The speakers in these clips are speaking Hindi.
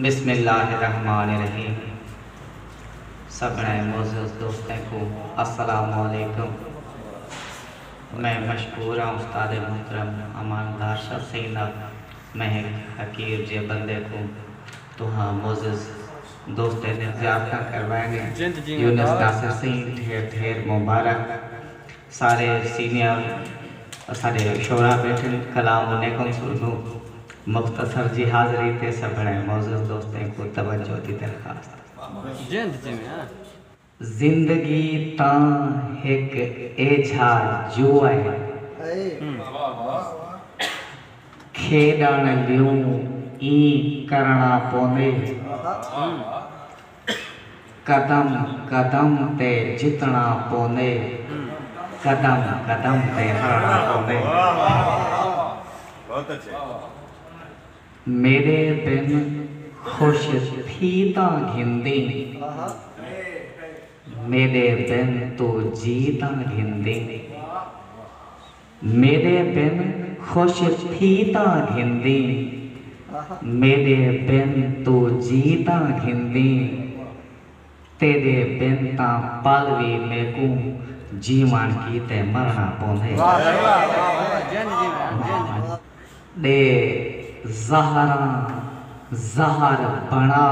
बिस्मिल्लाहिर्रहमानिर्रहीम। सबने मोअज़्ज़ज़ दोस्तों को अस्सलामुअलैकुम। मैं मशकूर हूँ उस्ताद मोहतरम अमानदार शाह सईदा महक हकीर जे बंदे को तो हाँ मोअज़्ज़ज़ दोस्तों ने ज़ियारत करवाएंगे। यूनुस नासिर सिंह ढेर ढेर मुबारक। सारे सीनियर सारे शोरा बैठे कलाम उन्हें सुनो मुख्तसर जी हाज़री थे सबने मोअज़्ज़ज़ दोस्तों को तवज्जो दी दरखास्त। जिंदगी तां एक एझा जो है खेडण लियूं ई करना पौंदे कदम कदम ते जितना पौंदे कदम कदम ते हरना पौंदे। मेरे बिन खुश थी तां घिंदी मेरे बिन तो जीता घिंदी मेरे बिन खुश थी तां घिंदी मेरे बिन तो जीता घिंदी तेरे बिन तां पल भी मेकू जीवन की ते मरना पौंदे। दे ज़हरा ज़हर बना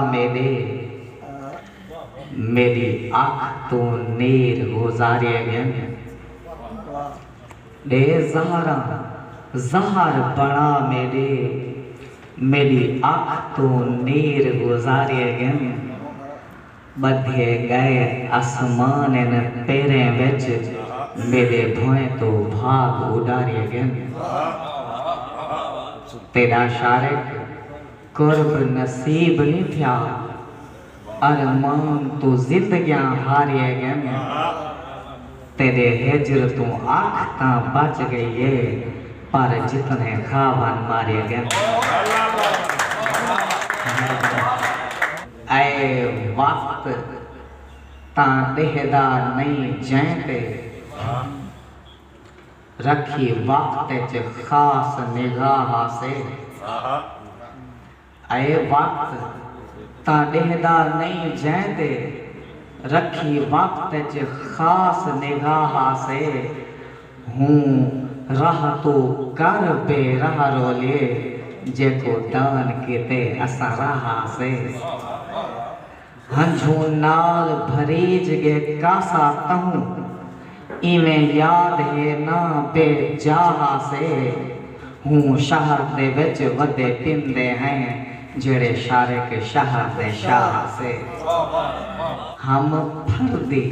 मेरी आँख तो नीर गुजारे गन। दे ज़हरा ज़हर बना मेरी आँख तो नीर गुजारे गन। बधे गए आसमान न पेरे बिच मेरे भोए तो भाग उडारे गन। तेरा शारिक कुर्ब नसीब नहीं था अरमान तो जिंदगियां हारिए गन। तेरे हिजर तो आँख ता बच गई है पर जितने खावन मारे गन। ऐ वक्त ता देहदा नहीं जैते रखी वक्त च खास निगाह से। ऐ वक्त ता देहदा नहीं जैते रखी वक्त च खास निगाह से। हूँ राह तो कर बेराह रोले जेको दान किते असा राह से। हंझू नाल भरीज गे कासा तहूं इवें याद है ना बेजाहा से। हूँ शहर दे विच वदे पिंदे हैं जेड़े शारे के शहर दे शाह से। हम फर्दी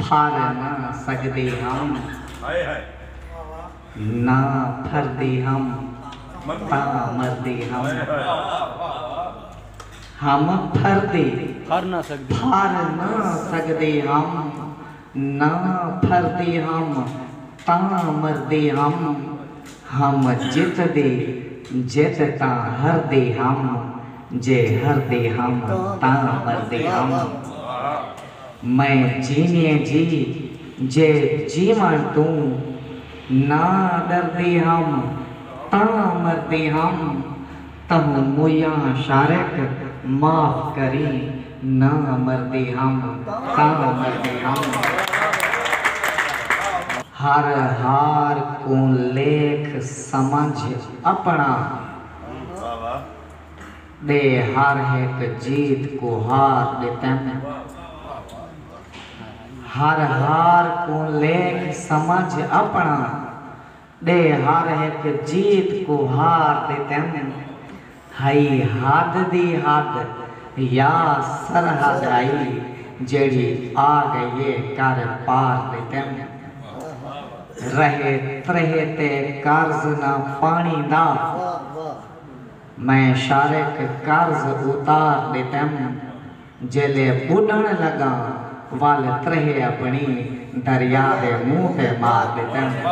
फार ना सकदी हम ना फर्दी हम ता मर्दी हम फर्दी फार ना सकदे हम ना फर्दी हम ता मर्दी हम जित दे जित ता हर दे हम जे हर दे हम ता मर्दी हम। मैं जीने जी जे जीवन तू ना डरदी हम ता मर्दी हम। तम मुया शारिक माफ करी ना मर्दी हम ता मर्दी हम। हर हार को लेख समझ अपना दे हर एक जीत को हार देते हैं। हर हार को लेख समझ अपना दे हर एक जीत को हार देते हैं। हई हद दी हद या सरहद आई जेड़ी आ गई कर पार देते हैं। रहे ते कर्ज ना पानी दा मैं शारिक कर्ज उतार देते हैं। जेले बुढ़न लगा वाल त्रहे अपनी दरिया दे मुंह पे मार देते हैं।